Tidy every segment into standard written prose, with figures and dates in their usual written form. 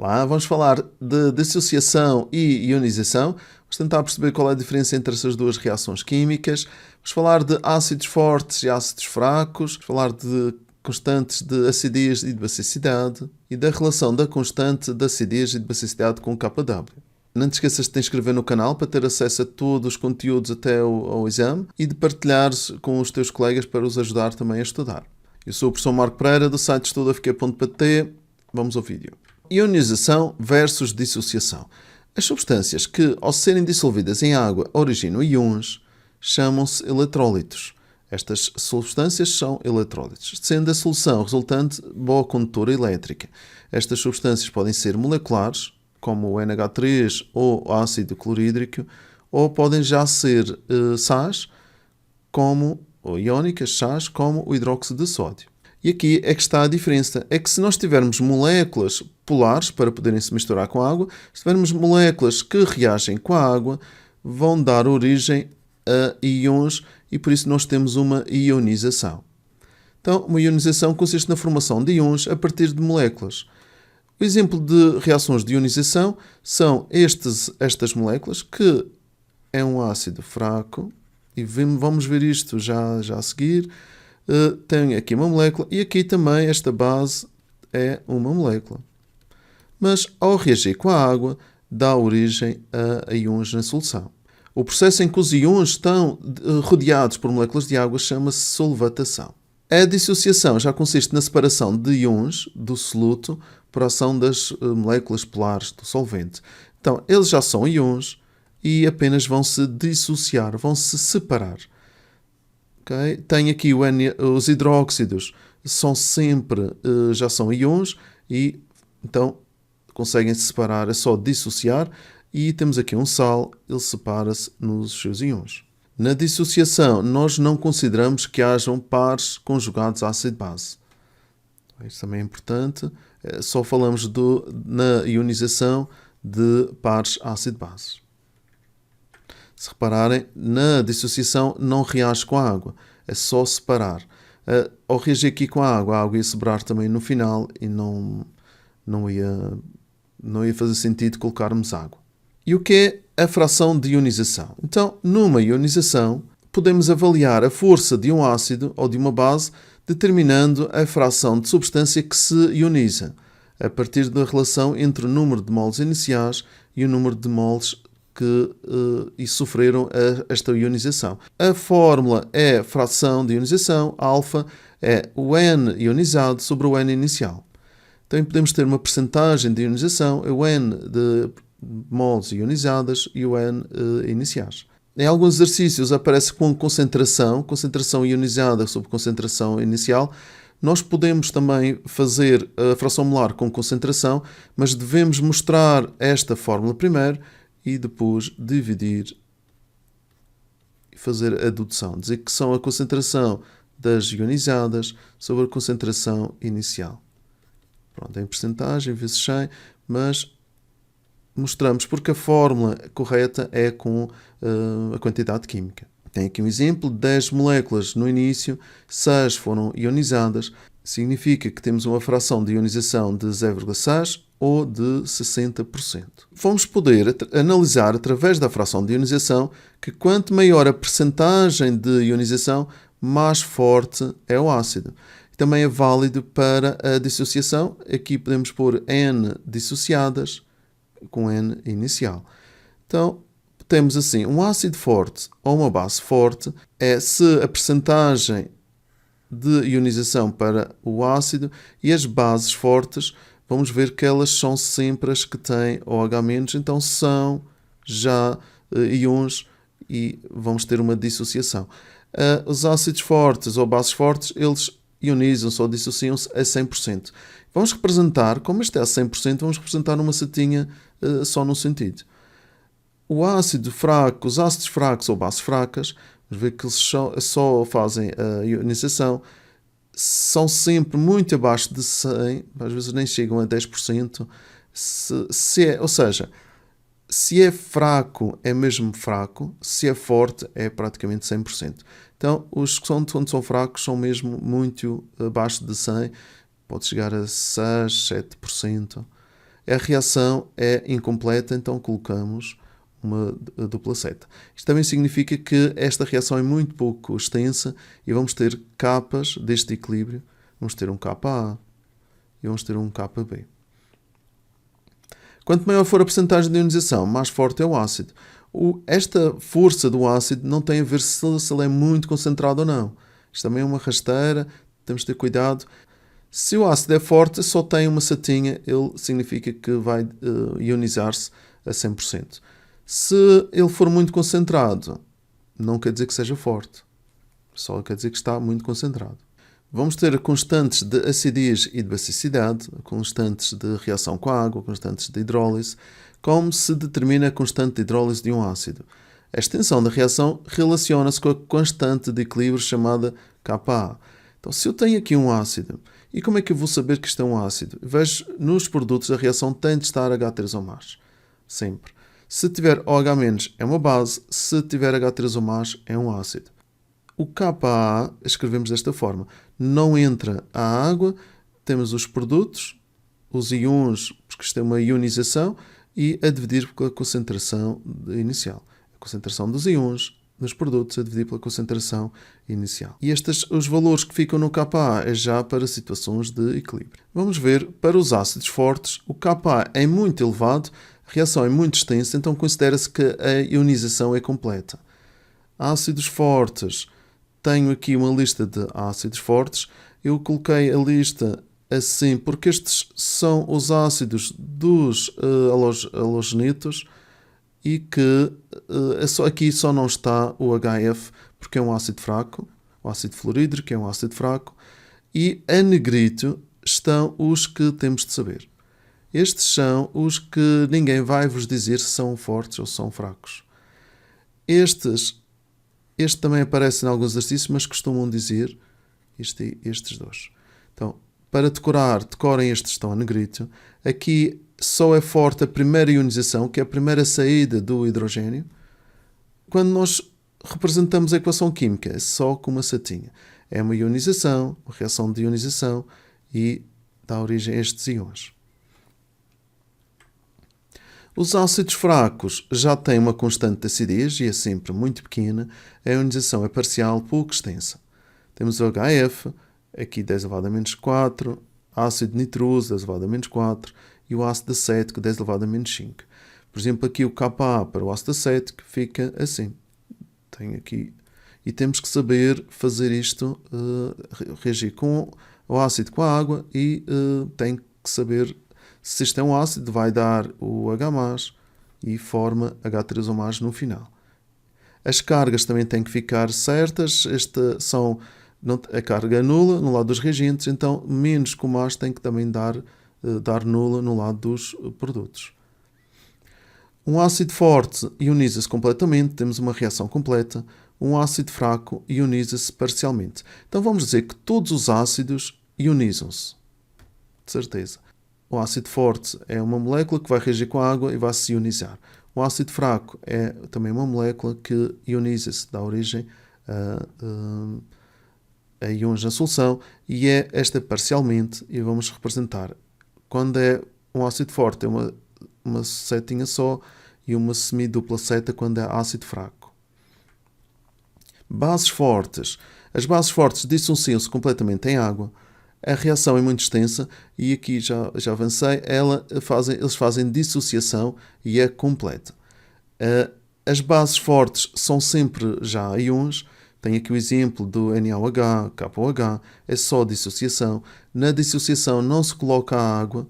Lá vamos falar de dissociação e ionização. Vamos tentar perceber qual é a diferença entre essas duas reações químicas. Vamos falar de ácidos fortes e ácidos fracos. Vamos falar de constantes de acidez e de basicidade e da relação da constante de acidez e de basicidade com kW. Não te esqueças de te inscrever no canal para ter acesso a todos os conteúdos até ao exame e de partilhares com os teus colegas para os ajudar também a estudar. Eu sou o professor Marco Pereira do site estudafq.pt. Vamos ao vídeo. Ionização versus dissociação. As substâncias que, ao serem dissolvidas em água, originam íons, chamam-se eletrólitos. Estas substâncias são eletrólitos, sendo a solução resultante boa condutora elétrica. Estas substâncias podem ser moleculares, como o NH3 ou o ácido clorídrico, ou podem já ser sais, ou iónicas, sais, como o hidróxido de sódio. E aqui é que está a diferença. É que se nós tivermos moléculas polares para poderem se misturar com a água, se tivermos moléculas que reagem com a água, vão dar origem a íons e por isso nós temos uma ionização. Então, uma ionização consiste na formação de íons a partir de moléculas. O exemplo de reações de ionização são estas moléculas, que é um ácido fraco, e vamos ver isto já a seguir. Tem aqui uma molécula e aqui também esta base é uma molécula. Mas ao reagir com a água, dá origem a íons na solução. O processo em que os íons estão rodeados por moléculas de água chama-se solvatação. A dissociação já consiste na separação de íons do soluto por ação das moléculas polares do solvente. Então, eles já são íons e apenas vão se dissociar, vão se separar. Okay? Tem aqui os hidróxidos, já são íons e então conseguem se separar, é só dissociar. E temos aqui um sal, ele separa-se nos seus íons. Na dissociação, nós não consideramos que hajam pares conjugados ácido-base. Isso também é importante. Só falamos na ionização de pares ácido-base. Se repararem, na dissociação não reage com a água. É só separar. Ao reagir aqui com a água ia separar também no final e não ia fazer sentido colocarmos água. E o que é a fração de ionização? Então, numa ionização, podemos avaliar a força de um ácido ou de uma base determinando a fração de substância que se ioniza, a partir da relação entre o número de moles iniciais e o número de moles que sofreram esta ionização. A fórmula é a fração de ionização, alfa é o N ionizado sobre o N inicial. Então podemos ter uma percentagem de ionização, o N de moles ionizadas e o N iniciais. Em alguns exercícios aparece com concentração ionizada sobre concentração inicial. Nós podemos também fazer a fração molar com concentração, mas devemos mostrar esta fórmula primeiro e depois dividir e fazer a dedução. Dizer que são a concentração das ionizadas sobre a concentração inicial. Pronto, em percentagem vezes 100, mas mostramos porque a fórmula correta é com a quantidade química. Tem aqui um exemplo, 10 moléculas no início, 6 foram ionizadas, significa que temos uma fração de ionização de 0,6 ou de 60%. Vamos poder analisar através da fração de ionização que quanto maior a percentagem de ionização, mais forte é o ácido. Também é válido para a dissociação. Aqui podemos pôr N dissociadas com N inicial. Então, temos assim, um ácido forte ou uma base forte é se a percentagem de ionização para o ácido, e as bases fortes, vamos ver que elas são sempre as que têm OH-, então são já íons e vamos ter uma dissociação. Os ácidos fortes ou bases fortes, eles ionizam-se ou dissociam-se a 100%. Vamos representar, como este é a 100%, vamos representar numa setinha só num sentido. Os ácidos fracos ou bases fracas, vamos ver que eles só fazem a ionização, são sempre muito abaixo de 100, às vezes nem chegam a 10%. Ou seja, se é fraco, é mesmo fraco, se é forte, é praticamente 100%. Então, os que quando são fracos são mesmo muito abaixo de 100, pode chegar a 6, 7%. a reação é incompleta, então colocamos uma dupla seta. Isto também significa que esta reação é muito pouco extensa e vamos ter capas deste equilíbrio. Vamos ter um Ka e vamos ter um Kb. Quanto maior for a percentagem de ionização, mais forte é o ácido. Esta força do ácido não tem a ver se ele é muito concentrado ou não. Isto também é uma rasteira, temos de ter cuidado. Se o ácido é forte, só tem uma setinha, ele significa que vai ionizar-se a 100%. Se ele for muito concentrado, não quer dizer que seja forte, só quer dizer que está muito concentrado. Vamos ter constantes de acidez e de basicidade, constantes de reação com a água, constantes de hidrólise. Como se determina a constante de hidrólise de um ácido? A extensão da reação relaciona-se com a constante de equilíbrio chamada Ka. Então, se eu tenho aqui um ácido, e como é que eu vou saber que isto é um ácido? Vejo nos produtos a reação tem de estar H3 ou mais. Sempre. Se tiver OH- é uma base, se tiver H3 ou mais é um ácido. O Ka escrevemos desta forma. Não entra a água, temos os produtos, os íons, porque isto é uma ionização, e a dividir pela concentração inicial. A concentração dos íons nos produtos a dividir pela concentração inicial. E os valores que ficam no Ka é já para situações de equilíbrio. Vamos ver, para os ácidos fortes, o Ka é muito elevado, a reação é muito extensa, então considera-se que a ionização é completa. Ácidos fortes. Tenho aqui uma lista de ácidos fortes. Eu coloquei a lista assim porque estes são os ácidos dos halogenitos e que aqui só não está o HF porque é um ácido fraco, o ácido fluorídrico é um ácido fraco, e a negrito estão os que temos de saber. Estes são os que ninguém vai vos dizer se são fortes ou são fracos. Este também aparece em alguns exercícios, mas costumam dizer estes dois. Então, para decorar, decorem estes que estão a negrito. Aqui só é forte a primeira ionização, que é a primeira saída do hidrogênio. Quando nós representamos a equação química, é só com uma setinha. É uma ionização, uma reação de ionização e dá origem a estes íons. Os ácidos fracos já têm uma constante de acidez e é sempre muito pequena. A ionização é parcial, pouco extensa. Temos o HF, aqui 10 elevado a menos 4, ácido nitroso 10 elevado a menos 4 e o ácido acético 10 elevado a menos 5. Por exemplo, aqui o Ka para o ácido acético fica assim. Tem aqui. E temos que saber fazer isto, reagir com o ácido com a água e tem que saber se isto é um ácido, vai dar o H+, e forma H3 ou mais no final. As cargas também têm que ficar certas. A carga nula no lado dos reagentes, então menos que o mais tem que também dar nula no lado dos produtos. Um ácido forte ioniza-se completamente, temos uma reação completa. Um ácido fraco ioniza-se parcialmente. Então vamos dizer que todos os ácidos ionizam-se. De certeza. O ácido forte é uma molécula que vai reagir com a água e vai se ionizar. O ácido fraco é também uma molécula que ioniza-se, dá origem a íons na solução, e é esta parcialmente, e vamos representar. Quando é um ácido forte, é uma setinha só, e uma semidupla seta quando é ácido fraco. Bases fortes. As bases fortes dissociam-se completamente em água. A reação é muito extensa e aqui já avancei. Eles fazem dissociação e é completa. As bases fortes são sempre já íons. Tenho aqui o exemplo do NaOH, KOH, é só dissociação. Na dissociação não se coloca a água,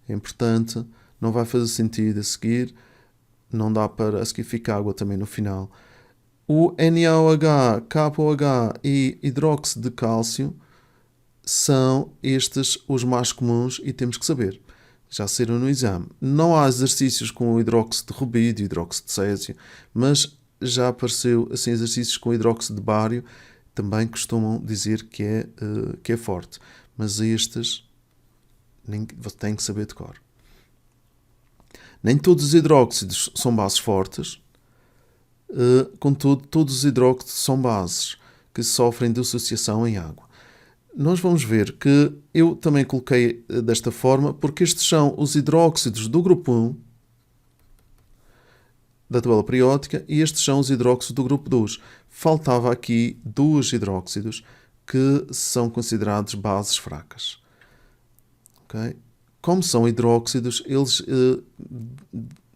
é importante, não vai fazer sentido a seguir, não dá para a seguir ficar água também no final. O NaOH, KOH e hidróxido de cálcio são estes os mais comuns e temos que saber. Já saíram no exame. Não há exercícios com o hidróxido de rubídio, hidróxido de césio, mas já apareceu assim exercícios com hidróxido de bário, também costumam dizer que é forte. Mas estes têm que saber de cor. Nem todos os hidróxidos são bases fortes, contudo, todos os hidróxidos são bases que sofrem de dissociação em água. nós vamos ver que eu também coloquei desta forma, porque estes são os hidróxidos do grupo 1 da tabela periódica e estes são os hidróxidos do grupo 2. Faltava aqui 2 hidróxidos que são considerados bases fracas. Okay? Como são hidróxidos, eles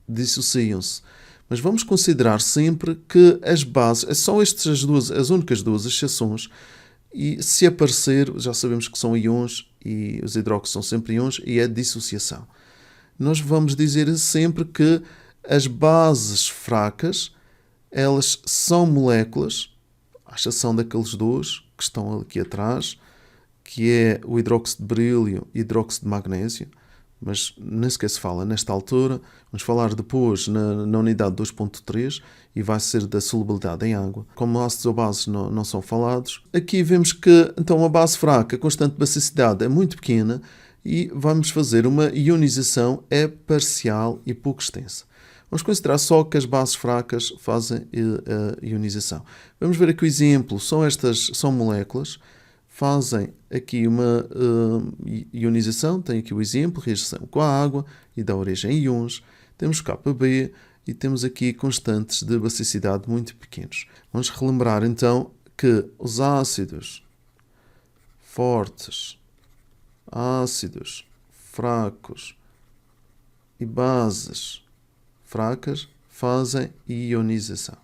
dissociam-se. Mas vamos considerar sempre que as bases, são estas as únicas duas exceções, e se aparecer, já sabemos que são íons e os hidróxidos são sempre íons e é dissociação. Nós vamos dizer sempre que as bases fracas, elas são moléculas, à exceção daqueles dois que estão aqui atrás, que é o hidróxido de berílio e hidróxido de magnésio, mas nem sequer se fala nesta altura. Vamos falar depois na unidade 2.3 e vai ser da solubilidade em água. Como ácidos ou bases não são falados. Aqui vemos que então a base fraca, a constante de basicidade é muito pequena e vamos fazer uma ionização parcial e pouco extensa. Vamos considerar só que as bases fracas fazem a ionização. Vamos ver aqui o exemplo. São moléculas. Fazem aqui uma ionização, tem aqui o exemplo, reação com a água e dá origem a íons. Temos KB e temos aqui constantes de basicidade muito pequenos. Vamos relembrar então que os ácidos fortes, ácidos fracos e bases fracas fazem ionização.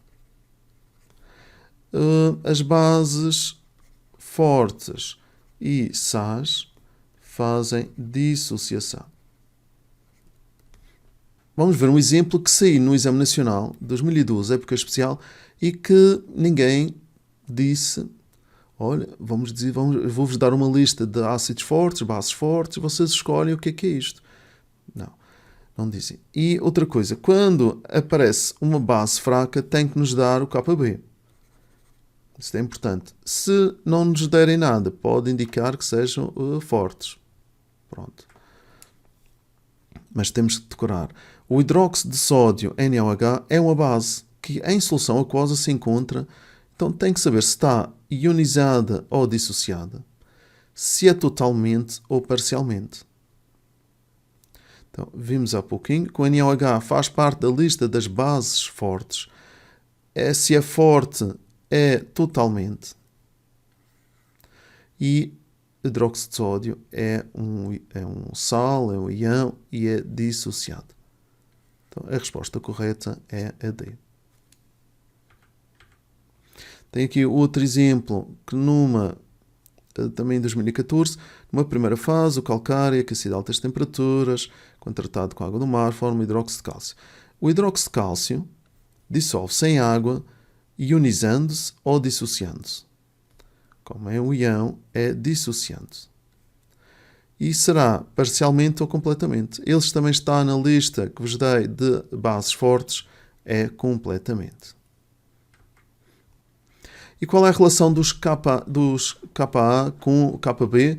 As bases fortes e sais fazem dissociação. Vamos ver um exemplo que saiu no Exame Nacional 2012, época especial, e que ninguém disse: olha, vou-vos dar uma lista de ácidos fortes, bases fortes, e vocês escolhem o que é isto. Não dizem. E outra coisa, quando aparece uma base fraca, tem que nos dar o KB. Isto é importante. Se não nos derem nada, pode indicar que sejam fortes. Pronto. Mas temos que decorar. O hidróxido de sódio, NaOH, é uma base que em solução aquosa se encontra. Então tem que saber se está ionizada ou dissociada. Se é totalmente ou parcialmente. Então, vimos há pouquinho que o NaOH faz parte da lista das bases fortes. Se é forte, é totalmente. E hidróxido de sódio é um sal, é um íon e é dissociado. Então, a resposta correta é a D. Tem aqui outro exemplo que também em 2014, numa primeira fase, o calcário aquecido a altas temperaturas, quando tratado com água do mar, forma hidróxido de cálcio. O hidróxido de cálcio dissolve-se em água, ionizando-se ou dissociando-se. Como é um íon, é dissociando-se. E será parcialmente ou completamente. Eles também está na lista que vos dei de bases fortes, é completamente. E qual é a relação dos Ka com o Kb?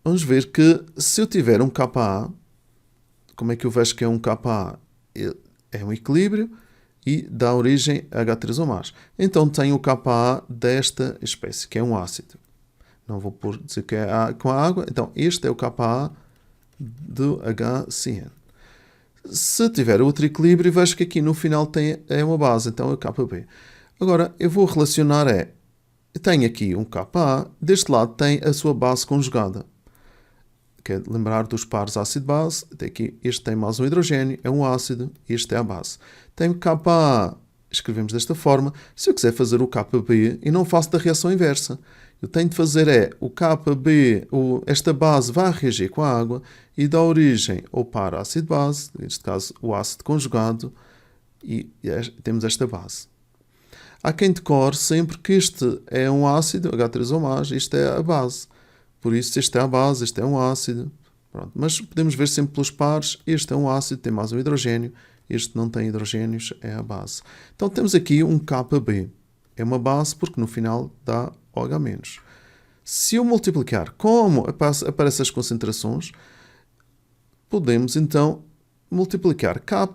Vamos ver que se eu tiver um Ka, como é que eu vejo que é um Ka? É um equilíbrio e dá origem a H3O+. Então tenho o Ka desta espécie, que é um ácido. Não vou dizer que é com a água. Então este é o Ka do HCN. Se tiver outro equilíbrio, vejo que aqui no final é uma base, então é o Kb. Agora, eu vou relacionar eu tenho aqui um Ka, deste lado tem a sua base conjugada. Quer lembrar dos pares ácido-base, este tem mais um hidrogênio, é um ácido, este é a base. Tenho Ka, escrevemos desta forma. Se eu quiser fazer o Kb, e não faço da reação inversa, eu tenho de fazer o Kb, esta base vai reagir com a água e dá origem ao par ácido-base, neste caso o ácido conjugado, e temos esta base. Há quem decore sempre que este é um ácido, H3O+, isto é a base. Por isso, este é a base, este é um ácido. Pronto. Mas podemos ver sempre pelos pares, este é um ácido, tem mais um hidrogênio, este não tem hidrogênios, é a base. Então temos aqui um Kb. É uma base porque no final dá OH-. Se eu multiplicar como aparecem as concentrações, podemos então multiplicar Ka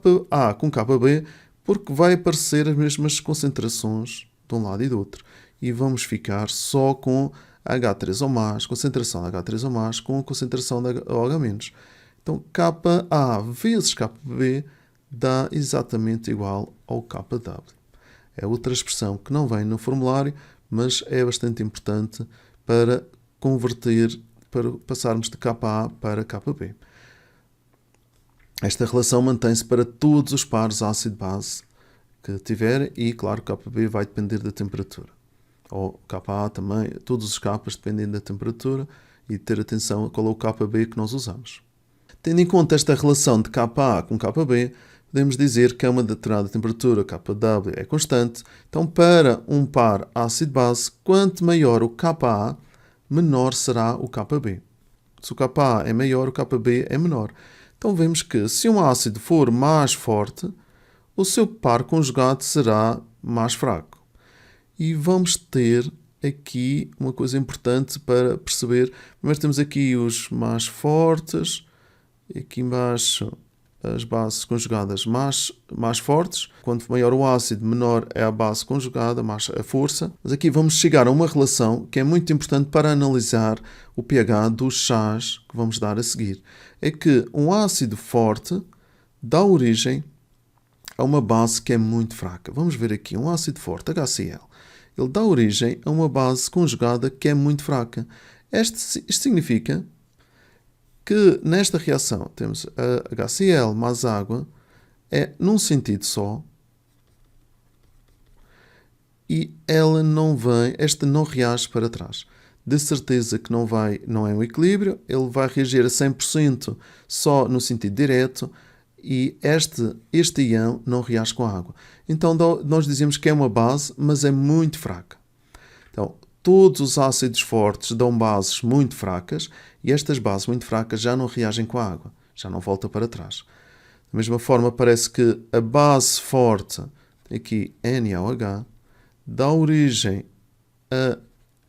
com Kb, porque vai aparecer as mesmas concentrações de um lado e do outro. E vamos ficar só com H3O+, concentração de H3O+, com a concentração de OH-. Então, Ka vezes Kb dá exatamente igual ao Kw. É outra expressão que não vem no formulário, mas é bastante importante para converter, para passarmos de Ka para Kb. Esta relação mantém-se para todos os pares ácido-base que tiverem e, claro, Kb vai depender da temperatura. Ou Ka também, todos os Ka's dependem da temperatura e ter atenção a qual é o Kb que nós usamos. Tendo em conta esta relação de Ka com Kb, podemos dizer que a uma determinada temperatura, Kw é constante. Então, para um par ácido-base, quanto maior o Ka, menor será o Kb. Se o Ka é maior, o Kb é menor. Então, vemos que se um ácido for mais forte, o seu par conjugado será mais fraco. E vamos ter aqui uma coisa importante para perceber. Primeiro temos aqui os mais fortes, aqui embaixo as bases conjugadas mais fortes. Quanto maior o ácido, menor é a base conjugada, mais a força. Mas aqui vamos chegar a uma relação que é muito importante para analisar o pH dos chás que vamos dar a seguir. É que um ácido forte dá origem a uma base que é muito fraca. Vamos ver aqui, um ácido forte, HCl. Ele dá origem a uma base conjugada que é muito fraca. Isto significa que nesta reação temos a HCl mais água é num sentido só e ela não vem, esta não reage para trás. De certeza que não é um equilíbrio, ele vai reagir a 100% só no sentido direto e este íon não reage com a água. Então nós dizemos que é uma base, mas é muito fraca. Então, todos os ácidos fortes dão bases muito fracas e estas bases muito fracas já não reagem com a água, já não volta para trás. Da mesma forma, parece que a base forte, aqui NaOH, dá origem a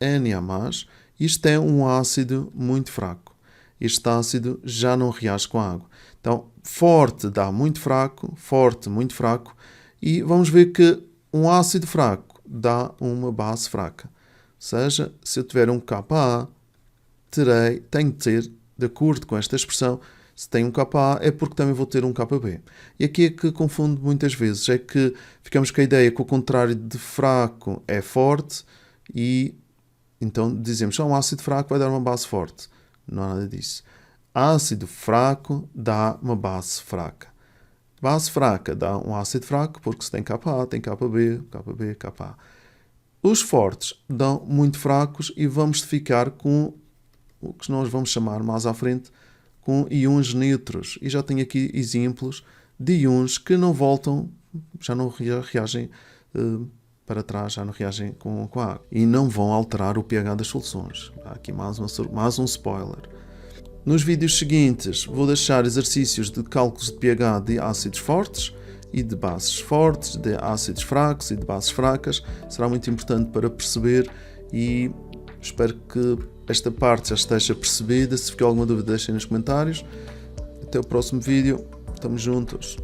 Na+, isto é um ácido muito fraco. Este ácido já não reage com a água. Então, forte dá muito fraco, forte muito fraco, e vamos ver que um ácido fraco dá uma base fraca. Ou seja, se eu tiver um Ka, tenho de ter, de acordo com esta expressão, se tenho um Ka é porque também vou ter um Kb. E aqui é que confundo muitas vezes, é que ficamos com a ideia que o contrário de fraco é forte e então dizemos que um ácido fraco vai dar uma base forte. Não há nada disso. Ácido fraco dá uma base fraca. Base fraca dá um ácido fraco porque se tem Ka, tem Kb, Ka. Os fortes dão muito fracos e vamos ficar com o que nós vamos chamar mais à frente com íons neutros. E já tenho aqui exemplos de íons que não voltam, já não reagem para trás, já não reagem com a água. E não vão alterar o pH das soluções. Há aqui mais um spoiler. Nos vídeos seguintes vou deixar exercícios de cálculos de pH de ácidos fortes e de bases fortes, de ácidos fracos e de bases fracas. Será muito importante para perceber e espero que esta parte já esteja percebida. Se ficar alguma dúvida, deixem nos comentários. Até o próximo vídeo. Estamos juntos.